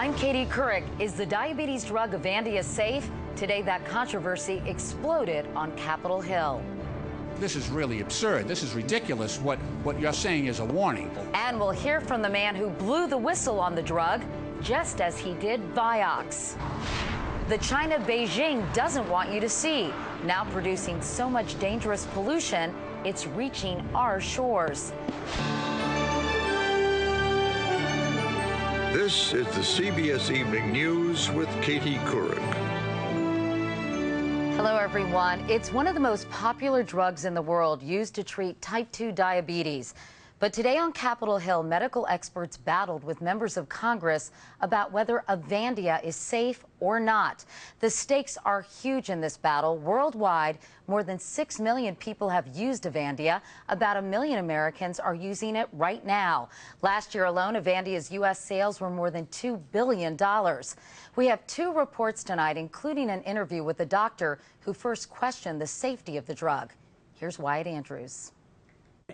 I'm Katie Couric. Is the diabetes drug Avandia safe? Today, that controversy exploded on Capitol Hill. This is really absurd. This is ridiculous. What you're saying is a warning. And we'll hear from the man who blew the whistle on the drug, just as he did Vioxx. The China Beijing doesn't want you to see, now producing so much dangerous pollution, it's reaching our shores. This is the CBS Evening News with Katie Couric. Hello, everyone. It's one of the most popular drugs in the world used to treat type 2 diabetes. But today on Capitol Hill, medical experts battled with members of Congress about whether Avandia is safe or not. The stakes are huge in this battle. Worldwide, more than 6 million people have used Avandia. About 1 million Americans are using it right now. Last year alone, Avandia's U.S. sales were more than $2 billion. We have 2 reports tonight, including an interview with a doctor who first questioned the safety of the drug. Here's Wyatt Andrews.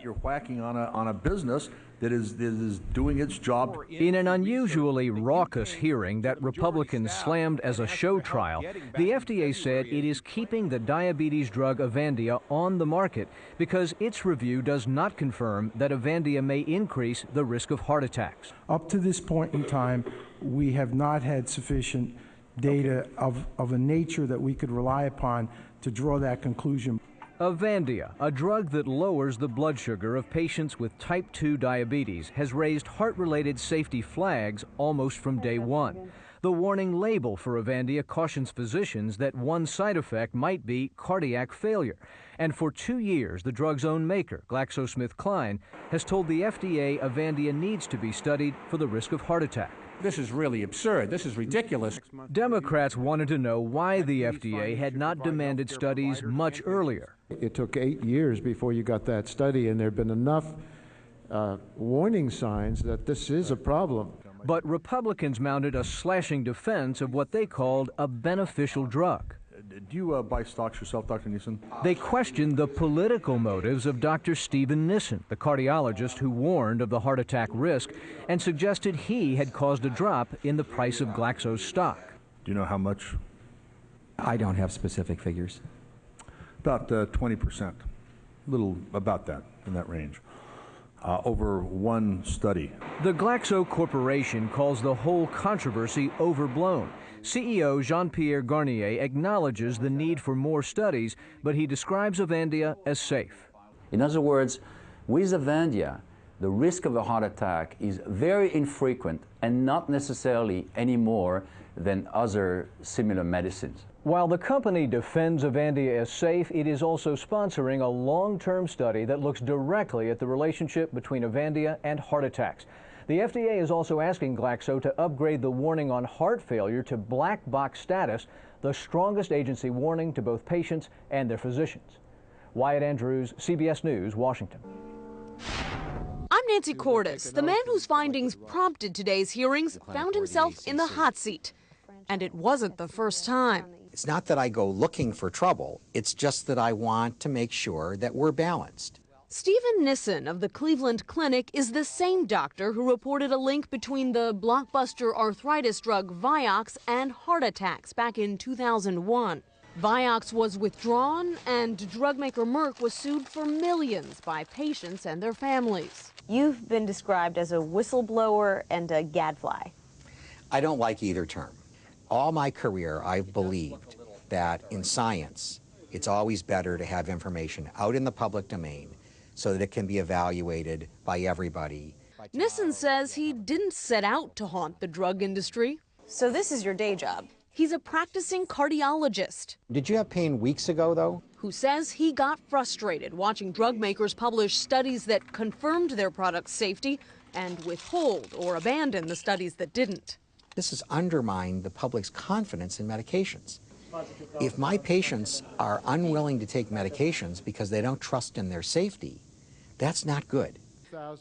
You're whacking on a business that is doing its job. In an unusually raucous hearing that Republicans slammed as a show trial, the FDA said it is keeping the diabetes drug Avandia on the market because its review does not confirm that Avandia may increase the risk of heart attacks. Up to this point in time, we have not had sufficient data of a nature that we could rely upon to draw that conclusion. Avandia, a drug that lowers the blood sugar of patients with type 2 diabetes, has raised heart-related safety flags almost from day one. The warning label for Avandia cautions physicians that one side effect might be cardiac failure. And for 2 years, the drug's own maker, GlaxoSmithKline, has told the FDA Avandia needs to be studied for the risk of heart attack. This is really absurd. This is ridiculous. Democrats wanted to know why the FDA had not demanded studies much earlier. It took 8 years before you got that study, and there have been enough warning signs that this is a problem. But Republicans mounted a slashing defense of what they called a beneficial drug. Do you buy stocks yourself, Dr. Nissen? They questioned the political motives of Dr. Stephen Nissen, the cardiologist who warned of the heart attack risk and suggested he had caused a drop in the price of Glaxo's stock. Do you know how much? I don't have specific figures. About 20%, a little about that, in that range, over one study. The Glaxo Corporation calls the whole controversy overblown. CEO Jean-Pierre Garnier acknowledges the need for more studies, but he describes Avandia as safe. In other words, with Avandia, the risk of a heart attack is very infrequent and not necessarily any more than other similar medicines. While the company defends Avandia as safe, it is also sponsoring a long-term study that looks directly at the relationship between Avandia and heart attacks. The FDA is also asking Glaxo to upgrade the warning on heart failure to black box status, the strongest agency warning to both patients and their physicians. Wyatt Andrews, CBS News, Washington. I'm Nancy Cordes. The man whose findings prompted today's hearings found himself in the hot seat. And it wasn't the first time. It's not that I go looking for trouble. It's just that I want to make sure that we're balanced. Stephen Nissen of the Cleveland Clinic is the same doctor who reported a link between the blockbuster arthritis drug Vioxx and heart attacks back in 2001. Vioxx was withdrawn, and drug maker Merck was sued for millions by patients and their families. You've been described as a whistleblower and a gadfly. I don't like either term. All my career, I've believed that in science, it's always better to have information out in the public domain so that it can be evaluated by everybody. Nissen says he didn't set out to haunt the drug industry. So this is your day job? He's a practicing cardiologist. Did you have pain weeks ago, though? Who says he got frustrated watching drug makers publish studies that confirmed their product's safety and withhold or abandon the studies that didn't. This has undermined the public's confidence in medications. If my patients are unwilling to take medications because they don't trust in their safety, that's not good.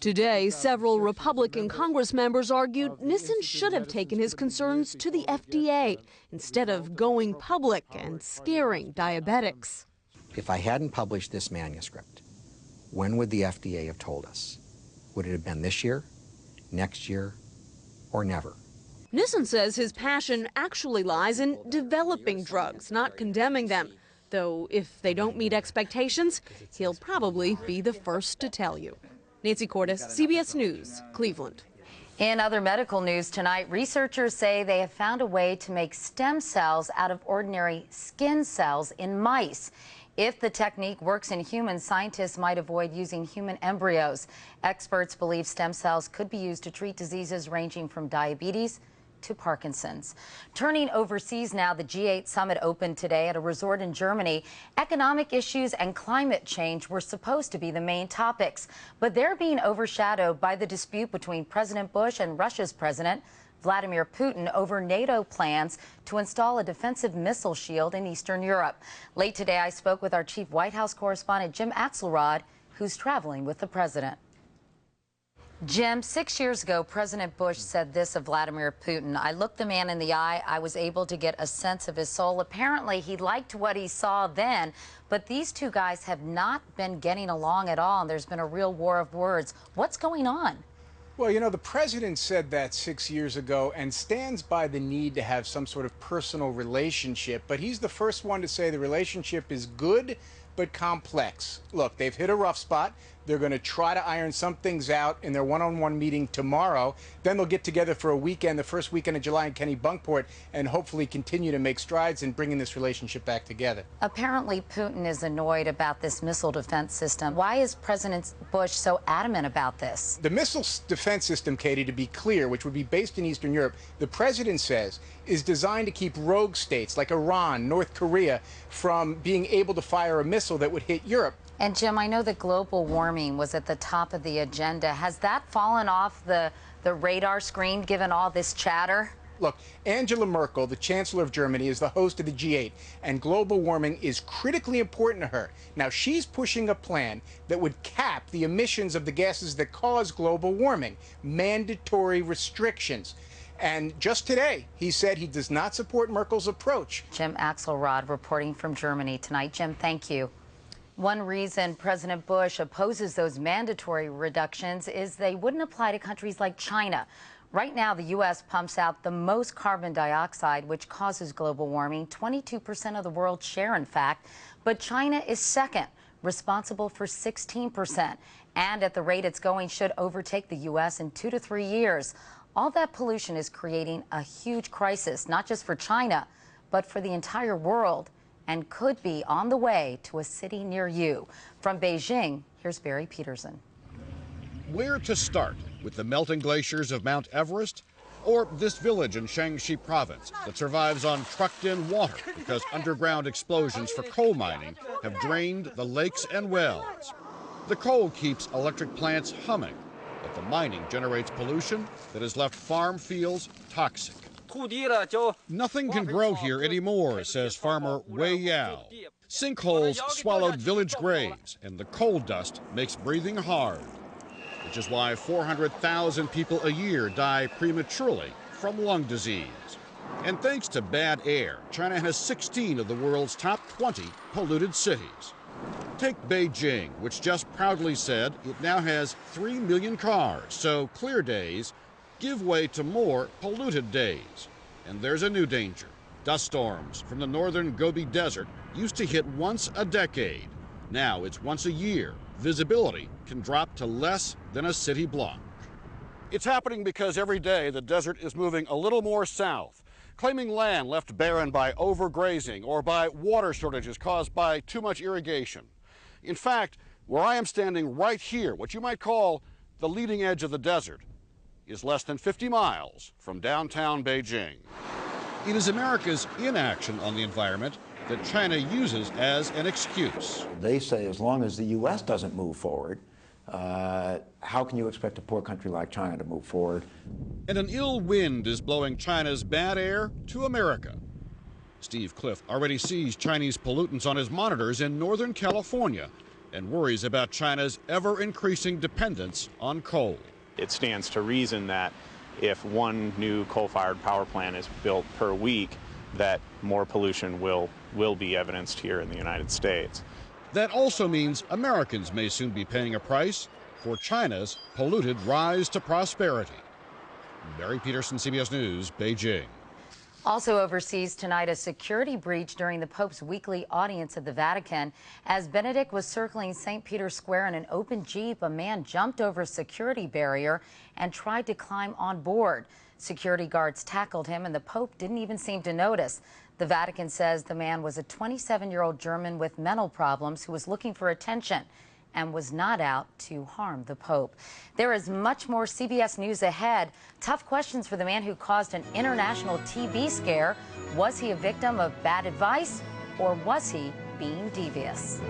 Today, several Republican Congress members argued Nissen should have taken his concerns to the FDA instead of going public and scaring diabetics. If I hadn't published this manuscript, when would the FDA have told us? Would it have been this year, next year, or never? Nissen says his passion actually lies in developing drugs, not condemning them. Though if they don't meet expectations, he'll probably be the first to tell you. Nancy Cordes, CBS News, Cleveland. In other medical news tonight, researchers say they have found a way to make stem cells out of ordinary skin cells in mice. If the technique works in humans, scientists might avoid using human embryos. Experts believe stem cells could be used to treat diseases ranging from diabetes to Parkinson's. Turning overseas now, the G8 summit opened today at a resort in Germany. Economic issues and climate change were supposed to be the main topics, but they're being overshadowed by the dispute between President Bush and Russia's President Vladimir Putin over NATO plans to install a defensive missile shield in Eastern Europe. Late today, I spoke with our chief White House correspondent, Jim Axelrod, who's traveling with the president. Jim, 6 years ago, President Bush said this of Vladimir Putin: "I looked the man in the eye. I was able to get a sense of his soul." Apparently, he liked what he saw then, but these two guys have not been getting along at all, and there's been a real war of words. What's going on? Well, you know, the president said that 6 years ago and stands by the need to have some sort of personal relationship, but he's the first one to say the relationship is good but complex. Look, they've hit a rough spot. They're going to try to iron some things out in their one-on-one meeting tomorrow. Then they'll get together for a weekend, the first weekend of July in Kennebunkport, and hopefully continue to make strides in bringing this relationship back together. Apparently, Putin is annoyed about this missile defense system. Why is President Bush so adamant about this? The missile defense system, Katie, to be clear, which would be based in Eastern Europe, the president says is designed to keep rogue states like Iran, North Korea, from being able to fire a missile that would hit Europe. And Jim, I know that global warming was at the top of the agenda. Has that fallen off the radar screen given all this chatter? Look, Angela Merkel, the Chancellor of Germany, is the host of the G8, and global warming is critically important to her. Now, she's pushing a plan that would cap the emissions of the gases that cause global warming, mandatory restrictions. And just today, he said he does not support Merkel's approach. Jim Axelrod reporting from Germany tonight. Jim, thank you. One reason President Bush opposes those mandatory reductions is they wouldn't apply to countries like China. Right now, the U.S. pumps out the most carbon dioxide, which causes global warming, 22% of the world's share, in fact. But China is second, responsible for 16%. And at the rate it's going, should overtake the U.S. in 2 to 3 years. All that pollution is creating a huge crisis, not just for China, but for the entire world, and could be on the way to a city near you. From Beijing, here's Barry Peterson. Where to start? With the melting glaciers of Mount Everest? Or this village in Shaanxi province that survives on trucked-in water because underground explosions for coal mining have drained the lakes and wells? The coal keeps electric plants humming, but the mining generates pollution that has left farm fields toxic. Nothing can grow here anymore, says farmer Wei Yao. Sinkholes swallowed village graves, and the coal dust makes breathing hard, which is why 400,000 people a year die prematurely from lung disease. And thanks to bad air, China has 16 of the world's top 20 polluted cities. Take Beijing, which just proudly said it now has 3 million cars, so clear days give way to more polluted days. And there's a new danger. Dust storms from the northern Gobi Desert used to hit once a decade. Now it's once a year. Visibility can drop to less than a city block. It's happening because every day the desert is moving a little more south, claiming land left barren by overgrazing or by water shortages caused by too much irrigation. In fact, where I am standing right here, what you might call the leading edge of the desert, is less than 50 miles from downtown Beijing. It is America's inaction on the environment that China uses as an excuse. They say as long as the U.S. doesn't move forward, how can you expect a poor country like China to move forward? And an ill wind is blowing China's bad air to America. Steve Cliff already sees Chinese pollutants on his monitors in Northern California and worries about China's ever-increasing dependence on coal. It stands to reason that if one new coal-fired power plant is built per week, that more pollution will be evidenced here in the United States. That also means Americans may soon be paying a price for China's polluted rise to prosperity. Barry Peterson, CBS News, Beijing. Also overseas tonight, a security breach during the Pope's weekly audience at the Vatican. As Benedict was circling St. Peter's Square in an open Jeep, a man jumped over a security barrier and tried to climb on board. Security guards tackled him, and the Pope didn't even seem to notice. The Vatican says the man was a 27-year-old German with mental problems who was looking for attention and was not out to harm the Pope. There is much more CBS News ahead. Tough questions for the man who caused an international TB scare. Was he a victim of bad advice, or was he being devious?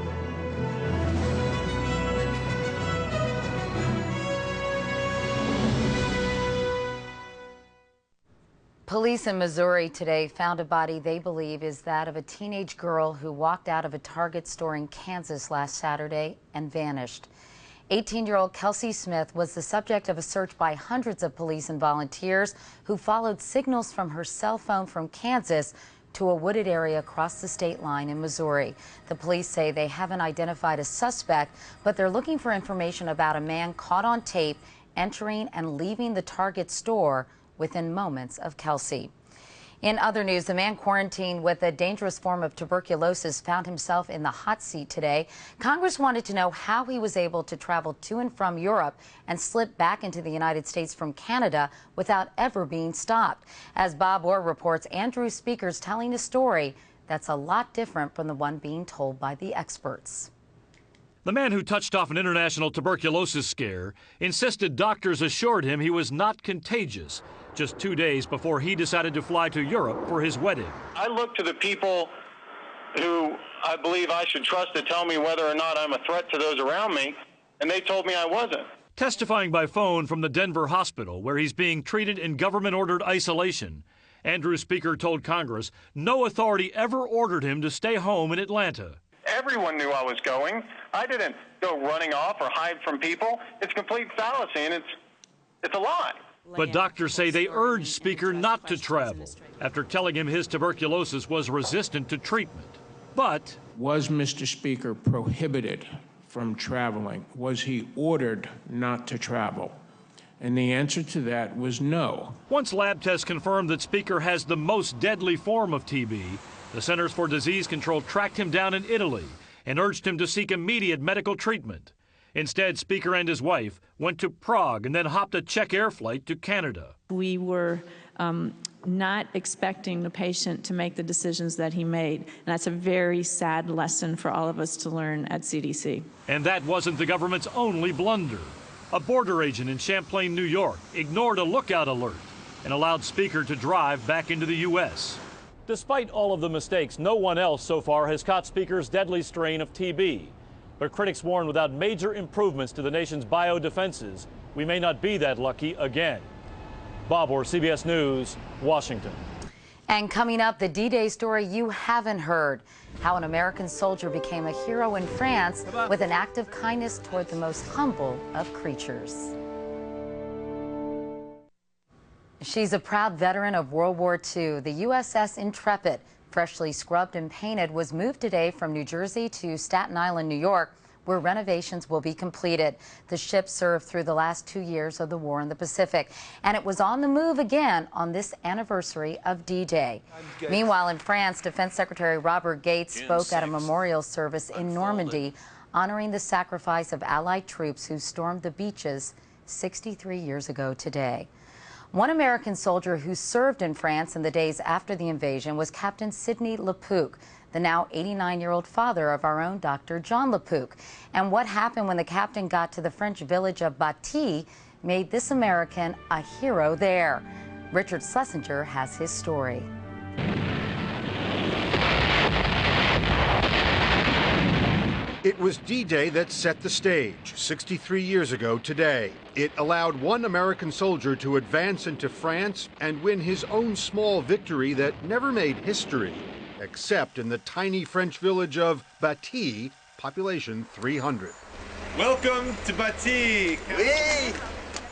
Police in Missouri today found a body they believe is that of a teenage girl who walked out of a Target store in Kansas last Saturday and vanished. 18-year-old Kelsey Smith was the subject of a search by hundreds of police and volunteers who followed signals from her cell phone from Kansas to a wooded area across the state line in Missouri. The police say they haven't identified a suspect, but they're looking for information about a man caught on tape entering and leaving the Target store within moments of Kelsey. In other news, the man quarantined with a dangerous form of tuberculosis found himself in the hot seat today. Congress wanted to know how he was able to travel to and from Europe and slip back into the United States from Canada without ever being stopped. As Bob Orr reports, Andrew Speaker's telling a story that's a lot different from the one being told by the experts. The man who touched off an international tuberculosis scare insisted doctors assured him he was not contagious just 2 days before he decided to fly to Europe for his wedding. I look to the people who I believe I should trust to tell me whether or not I'm a threat to those around me, and they told me I wasn't. Testifying by phone from the Denver hospital, where he's being treated in government-ordered isolation, Andrew Speaker told Congress no authority ever ordered him to stay home in Atlanta. Everyone knew I was going. I didn't go running off or hide from people. It's complete fallacy, and it's a lie. But doctors say they urged Speaker not to travel after telling him his tuberculosis was resistant to treatment. But was Mr. Speaker prohibited from traveling? Was he ordered not to travel? And the answer to that was no. Once lab tests confirmed that Speaker has the most deadly form of TB, the Centers for Disease Control tracked him down in Italy and urged him to seek immediate medical treatment. Instead, Speaker and his wife went to Prague and then hopped a Czech air flight to Canada. We were not expecting the patient to make the decisions that he made. And that's a very sad lesson for all of us to learn at CDC. And that wasn't the government's only blunder. A border agent in Champlain, New York, ignored a lookout alert and allowed Speaker to drive back into the U.S. Despite all of the mistakes, no one else so far has caught Speaker's deadly strain of TB. But critics warn without major improvements to the nation's biodefenses, we may not be that lucky again. Bob Orr, CBS News, Washington. And coming up, the D-Day story you haven't heard. How an American soldier became a hero in France with an act of kindness toward the most humble of creatures. She's a proud veteran of World War II. The USS Intrepid, freshly scrubbed and painted, was moved today from New Jersey to Staten Island, New York, where renovations will be completed. The ship served through the last 2 years of the war in the Pacific, and it was on the move again on this anniversary of D-Day. Meanwhile, in France, Defense Secretary Robert Gates spoke at a memorial service in Normandy, honoring the sacrifice of Allied troops who stormed the beaches 63 years ago today. One American soldier who served in France in the days after the invasion was Captain Sidney Lepuc, the now 89-year-old father of our own Dr. John Lepuc. And what happened when the captain got to the French village of Bati made this American a hero there. Richard Schlesinger has his story. It was D-Day that set the stage 63 years ago today. It allowed one American soldier to advance into France and win his own small victory that never made history, except in the tiny French village of Bati, population 300. Welcome to Bati. Oui.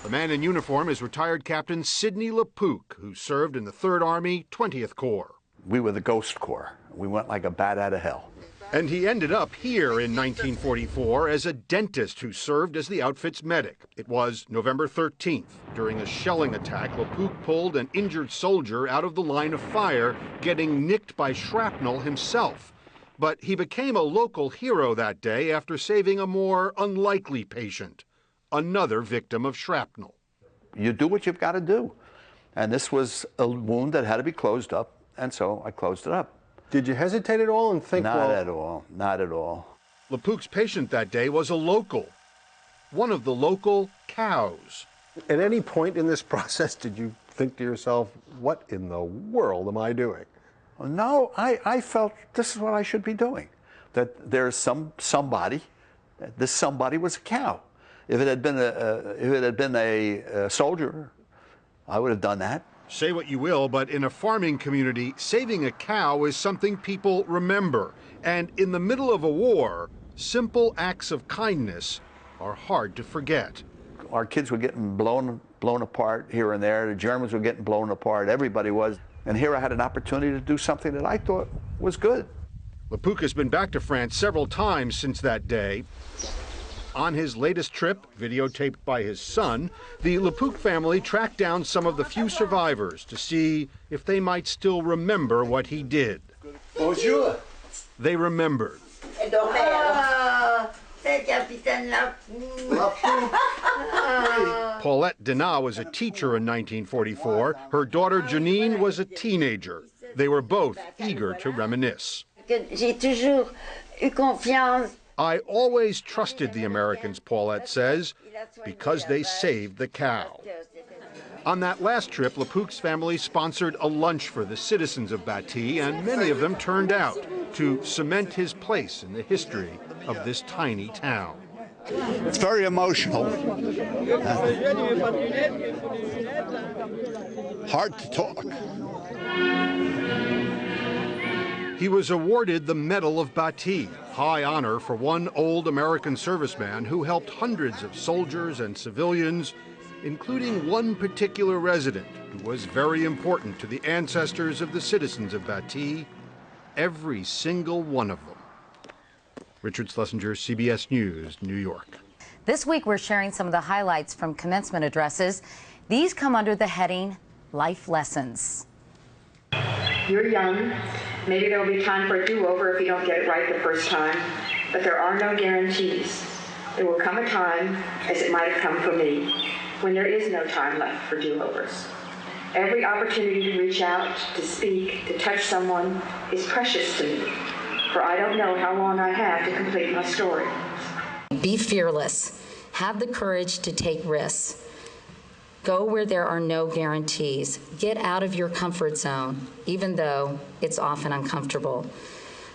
The man in uniform is retired Captain Sidney Lepuc, who served in the 3rd Army, 20th Corps. We were the Ghost Corps. We went like a bat out of hell. And he ended up here in 1944 as a dentist who served as the outfit's medic. It was November 13th. During a shelling attack, Lepuc pulled an injured soldier out of the line of fire, getting nicked by shrapnel himself. But he became a local hero that day after saving a more unlikely patient, another victim of shrapnel. You do what you've got to do. And this was a wound that had to be closed up, and so I closed it up. Did you hesitate at all and think, Not at all, not at all. Lepuc's patient that day was a local, one of the local cows. At any point in this process, did you think to yourself, what in the world am I doing? No, I felt this is what I should be doing. That there's somebody, this somebody was a cow. If it had been a soldier, I would have done that. Say what you will, but in a farming community, saving a cow is something people remember. And in the middle of a war, simple acts of kindness are hard to forget. Our kids were getting blown apart here and there. The Germans were getting blown apart. Everybody was. And here I had an opportunity to do something that I thought was good. Lepuc has been back to France several times since that day. On his latest trip, videotaped by his son, the Lepuc family tracked down some of the few survivors to see if they might still remember what he did. Bonjour. They remembered. Paulette Denat was a teacher in 1944. Her daughter Janine was a teenager. They were both eager to reminisce. I always trusted the Americans, Paulette says, because they saved the cow. On that last trip, Lepuc's family sponsored a lunch for the citizens of Bati, and many of them turned out to cement his place in the history of this tiny town. It's very emotional. Hard to talk. He was awarded the Medal of Bati, high honor for one old American serviceman who helped hundreds of soldiers and civilians, including one particular resident who was very important to the ancestors of the citizens of Bati, every single one of them. Richard Schlesinger, CBS News, New York. This week we're sharing some of the highlights from commencement addresses. These come under the heading Life Lessons. You're young. Maybe there will be time for a do-over if you don't get it right the first time, but there are no guarantees. There will come a time, as it might have come for me, when there is no time left for do-overs. Every opportunity to reach out, to speak, to touch someone is precious to me, for I don't know how long I have to complete my story. Be fearless. Have the courage to take risks. Go where there are no guarantees. Get out of your comfort zone, even though it's often uncomfortable.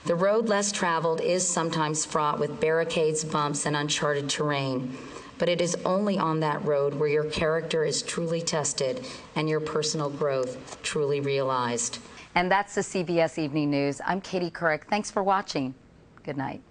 The road less traveled is sometimes fraught with barricades, bumps, and uncharted terrain. But it is only on that road where your character is truly tested and your personal growth truly realized. And that's the CBS Evening News. I'm Katie Couric. Thanks for watching. Good night.